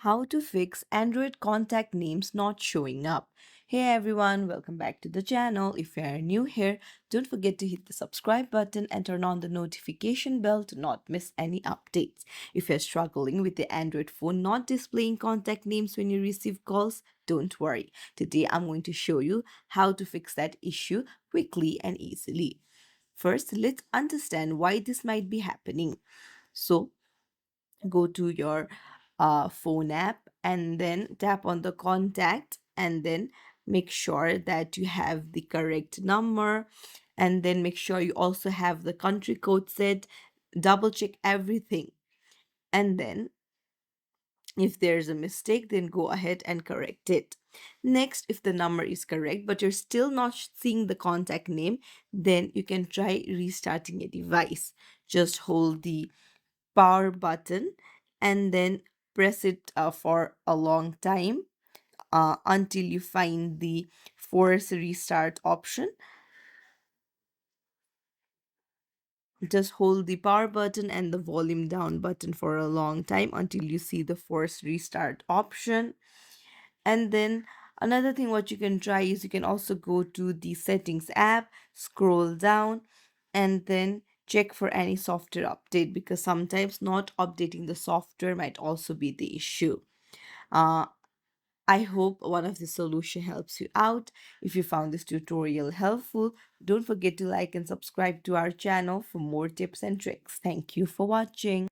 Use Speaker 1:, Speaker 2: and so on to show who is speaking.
Speaker 1: how to fix Android contact names not showing up. Hey everyone, welcome back to the channel. If you are new here, don't forget to hit the subscribe button and turn on the notification bell to not miss any updates. If you're struggling with the Android phone not displaying contact names when you receive calls, don't worry. Today I'm going to show you how to fix that issue quickly and easily. First, let's understand why this might be happening. So, go to your phone app and then tap on the contact and then make sure that you have the correct number and then make sure you also have the country code set. Double check everything, and then if there's a mistake, then go ahead and correct it. Next, if the number is correct but you're still not seeing the contact name, then you can try restarting a device. Just hold the power button and then press it for a long time until you find the force restart option. Just hold the power button and the volume down button for a long time until you see the force restart option. And then another thing what you can try is you can also go to the settings app, scroll down, and then check for any software update, because sometimes not updating the software might also be the issue. uh, I hope one of the solution helps you out. If you found this tutorial helpful, don't forget to like and subscribe to our channel for more tips and tricks. Thank you for watching.